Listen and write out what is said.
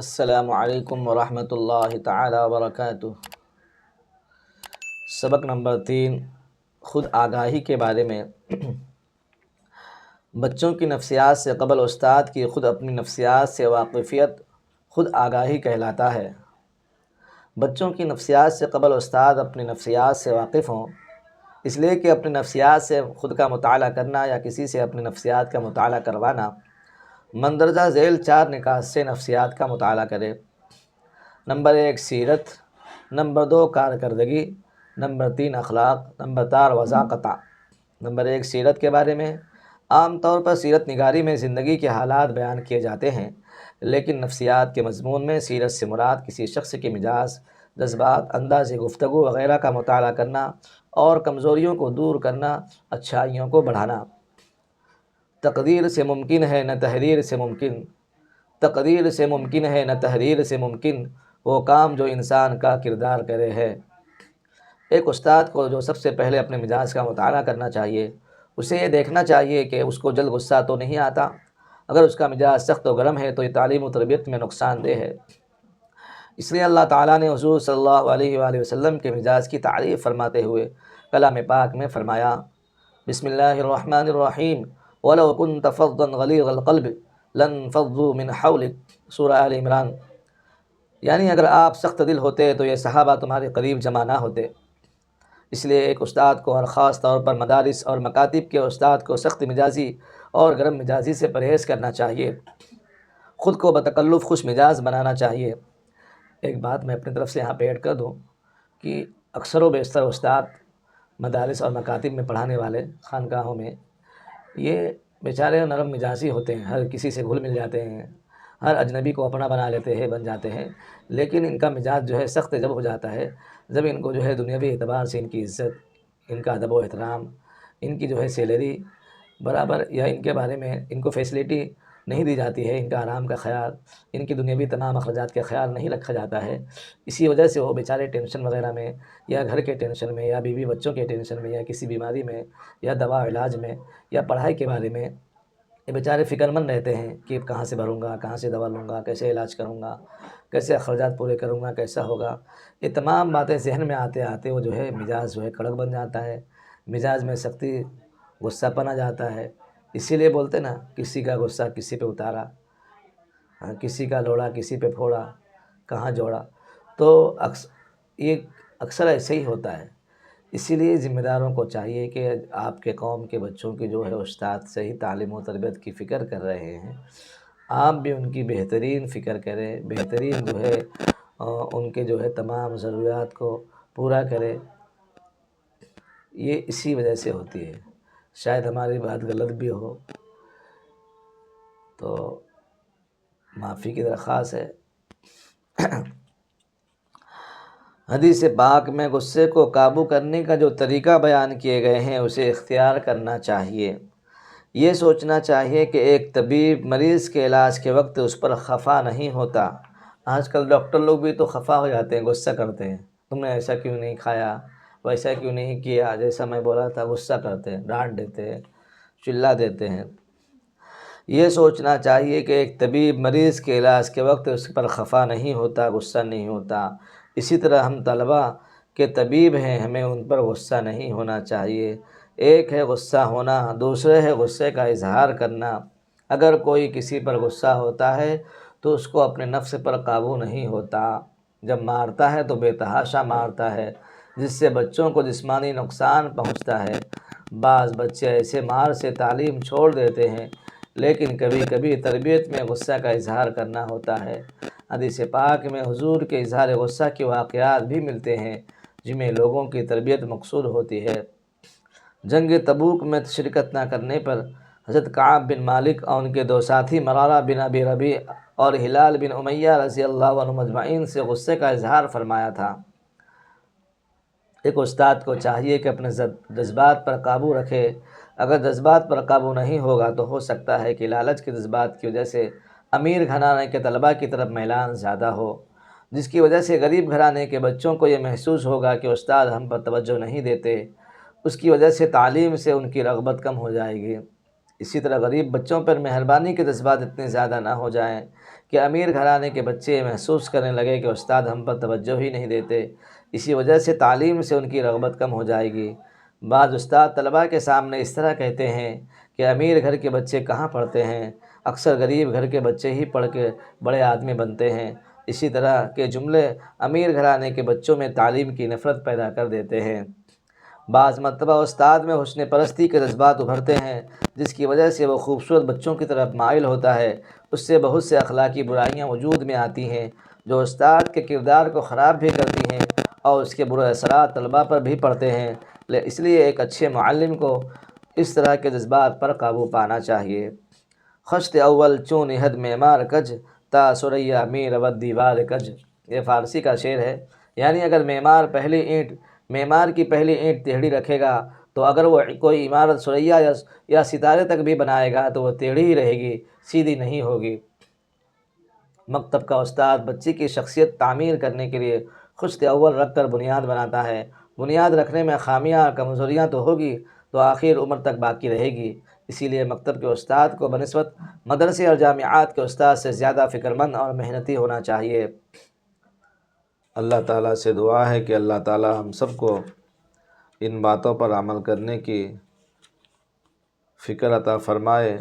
السلام علیکم ورحمۃ اللہ تعالی وبرکاتہ۔ سبق نمبر 3، خود آگاہی کے بارے میں۔ بچوں کی نفسیات سے قبل استاد کی خود اپنی نفسیات سے واقفیت خود آگاہی کہلاتا ہے۔ بچوں کی نفسیات سے قبل استاد اپنی نفسیات سے واقف ہوں، اس لیے کہ اپنی نفسیات سے خود کا مطالعہ کرنا یا کسی سے اپنی نفسیات کا مطالعہ کروانا مندرجہ ذیل 4 نکات سے نفسیات کا مطالعہ کرے۔ نمبر 1 سیرت، نمبر 2 کارکردگی، نمبر 3 اخلاق، نمبر 4 وضاقت۔ نمبر 1 سیرت کے بارے میں۔ عام طور پر سیرت نگاری میں زندگی کے حالات بیان کیے جاتے ہیں، لیکن نفسیات کے مضمون میں سیرت سے مراد کسی شخص کے مزاج، جذبات، انداز گفتگو وغیرہ کا مطالعہ کرنا اور کمزوریوں کو دور کرنا، اچھائیوں کو بڑھانا۔ تقدیر سے ممکن ہے نہ تحریر سے ممکن، تقدیر سے ممکن ہے نہ تحریر سے ممکن، وہ کام جو انسان کا کردار کرے ہے۔ ایک استاد کو جو سب سے پہلے اپنے مزاج کا مطالعہ کرنا چاہیے، اسے یہ دیکھنا چاہیے کہ اس کو جلد غصہ تو نہیں آتا۔ اگر اس کا مزاج سخت و گرم ہے تو یہ تعلیم و تربیت میں نقصان دہ ہے۔ اس لیے اللہ تعالیٰ نے حضور صلی اللہ علیہ وآلہ وسلم کے مزاج کی تعریف فرماتے ہوئے کلام پاک میں فرمایا، بسم اللہ الرحمن الرحیم، وَلَوْ كُنْتَ فَظًّا غَلِيظَ الْقَلْبِ لَانفَضُّوا مِنْ حَوْلِكَ، سورہ آل عمران۔ یعنی اگر آپ سخت دل ہوتے تو یہ صحابہ تمہارے قریب جمع نہ ہوتے۔ اس لیے ایک استاد کو اور خاص طور پر مدارس اور مکاتب کے استاد کو سخت مزاجی اور گرم مزاجی سے پرہیز کرنا چاہیے، خود کو بتکلف خوش مزاج بنانا چاہیے۔ ایک بات میں اپنی طرف سے یہاں پہ ایڈ کر دوں کہ اکثر و بیشتر استاد مدارس اور مکاتب میں پڑھانے والے خانقاہوں میں یہ بیچارے نرم مزاجی ہوتے ہیں، ہر کسی سے گھل مل جاتے ہیں، ہر اجنبی کو اپنا بنا لیتے ہیں، بن جاتے ہیں، لیکن ان کا مزاج جو ہے سخت جب ہو جاتا ہے، جب ان کو جو ہے دنیاوی اعتبار سے ان کی عزت، ان کا ادب و احترام، ان کی جو ہے سیلری برابر یا ان کے بارے میں ان کو فیسلٹی نہیں دی جاتی ہے، ان کا آرام کا خیال، ان کی دنیاوی تمام اخراجات کا خیال نہیں رکھا جاتا ہے، اسی وجہ سے وہ بیچارے ٹینشن وغیرہ میں یا گھر کے ٹینشن میں یا بیوی بچوں کے ٹینشن میں یا کسی بیماری میں یا دوا علاج میں یا پڑھائی کے بارے میں یہ بیچارے فکر مند رہتے ہیں کہ کہاں سے بھروں گا، کہاں سے دوا لوں گا، کیسے علاج کروں گا، کیسے اخراجات پورے کروں گا، کیسا ہوگا۔ یہ تمام باتیں ذہن میں آتے آتے وہ جو ہے مزاج جو ہے کڑک بن جاتا ہے، مزاج میں سختی، غصہ پن آ جاتا ہے۔ اسی لیے بولتے نا، کسی کا غصہ کسی پہ اتارا، کسی کا لوڑا کسی پہ پھوڑا، کہاں جوڑا۔ تو یہ اکثر ایسے ہی ہوتا ہے۔ اسی لیے ذمہ داروں کو چاہیے کہ آپ کے قوم کے بچوں کی جو ہے استاد صحیح تعلیم و تربیت کی فکر کر رہے ہیں، آپ بھی ان کی بہترین فکر کریں، بہترین جو ہے ان کے جو ہے تمام ضروریات کو پورا کرے۔ یہ اسی وجہ سے ہوتی ہے، شاید ہماری بات غلط بھی ہو تو معافی کی درخواست ہے۔ حدیث پاک میں غصے کو قابو کرنے کا جو طریقہ بیان کیے گئے ہیں اسے اختیار کرنا چاہیے۔ یہ سوچنا چاہیے کہ ایک طبیب مریض کے علاج کے وقت اس پر خفا نہیں ہوتا۔ آج کل ڈاکٹر لوگ بھی تو خفا ہو جاتے ہیں، غصہ کرتے ہیں، تم نے ایسا کیوں نہیں کھایا، ویسا کیوں نہیں کیا، جیسا میں بولا تھا، غصہ کرتے ہیں، ڈانٹ دیتے ہیں، چلا دیتے ہیں۔ یہ سوچنا چاہیے کہ ایک طبیب مریض کے علاج کے وقت اس پر خفا نہیں ہوتا، غصہ نہیں ہوتا۔ اسی طرح ہم طلباء کے طبیب ہیں، ہمیں ان پر غصہ نہیں ہونا چاہیے۔ ایک ہے غصہ ہونا، دوسرے ہے غصے کا اظہار کرنا۔ اگر کوئی کسی پر غصہ ہوتا ہے تو اس کو اپنے نفس پر قابو نہیں ہوتا، جب مارتا ہے تو بے تحاشا مارتا ہے، جس سے بچوں کو جسمانی نقصان پہنچتا ہے۔ بعض بچے ایسے مار سے تعلیم چھوڑ دیتے ہیں، لیکن کبھی کبھی تربیت میں غصہ کا اظہار کرنا ہوتا ہے۔ حدیث پاک میں حضور کے اظہار غصہ کے واقعات بھی ملتے ہیں، جن میں لوگوں کی تربیت مقصود ہوتی ہے۔ جنگ تبوک میں شرکت نہ کرنے پر حضرت کعب بن مالک اور ان کے 2 ساتھی مرارہ بن ابی ربیع اور ہلال بن امیہ رضی اللہ عنہم اجمعین سے غصے کا اظہار فرمایا تھا۔ ایک استاد کو چاہیے کہ اپنے جذبات پر قابو رکھے۔ اگر جذبات پر قابو نہیں ہوگا تو ہو سکتا ہے کہ لالچ کے جذبات کی وجہ سے امیر گھرانے کے طلباء کی طرف میلان زیادہ ہو، جس کی وجہ سے غریب گھرانے کے بچوں کو یہ محسوس ہوگا کہ استاد ہم پر توجہ نہیں دیتے، اس کی وجہ سے تعلیم سے ان کی رغبت کم ہو جائے گی۔ اسی طرح غریب بچوں پر مہربانی کے جذبات اتنے زیادہ نہ ہو جائیں کہ امیر گھرانے کے بچے محسوس کرنے لگے کہ استاد ہم پر توجہ ہی نہیں دیتے، اسی وجہ سے تعلیم سے ان کی رغبت کم ہو جائے گی۔ بعض استاد طلباء کے سامنے اس طرح کہتے ہیں کہ امیر گھر کے بچے کہاں پڑھتے ہیں، اکثر غریب گھر کے بچے ہی پڑھ کے بڑے آدمی بنتے ہیں۔ اسی طرح کے جملے امیر گھرانے کے بچوں میں تعلیم کی نفرت پیدا کر دیتے ہیں۔ بعض مرتبہ استاد میں حسن پرستی کے جذبات ابھرتے ہیں، جس کی وجہ سے وہ خوبصورت بچوں کی طرف مائل ہوتا ہے۔ اس سے بہت سے اخلاقی برائیاں وجود میں آتی ہیں جو استاد کے کردار کو خراب بھی کرتی ہیں اور اس کے برے اثرات طلباء پر بھی پڑتے ہیں۔ اس لیے ایک اچھے معلم کو اس طرح کے جذبات پر قابو پانا چاہیے۔ خشت اول چون نہد معمار کج، تا سریا میر ود دیوار کج۔ یہ فارسی کا شعر ہے، یعنی اگر معمار کی پہلی اینٹ ٹیڑھی رکھے گا تو اگر وہ کوئی عمارت ثریا یا ستارے تک بھی بنائے گا تو وہ ٹیڑھی ہی رہے گی، سیدھی نہیں ہوگی۔ مکتب کا استاد بچے کی شخصیت تعمیر کرنے کے لیے خشت اول رکھ کر بنیاد بناتا ہے۔ بنیاد رکھنے میں خامیاں اور کمزوریاں تو ہوگی تو آخر عمر تک باقی رہے گی۔ اسی لیے مکتب کے استاد کو بنسبت مدرسے اور جامعات کے استاد سے زیادہ فکرمند اور محنتی ہونا چاہیے۔ اللہ تعالیٰ سے دعا ہے کہ اللہ تعالیٰ ہم سب کو ان باتوں پر عمل کرنے کی فکر عطا فرمائے۔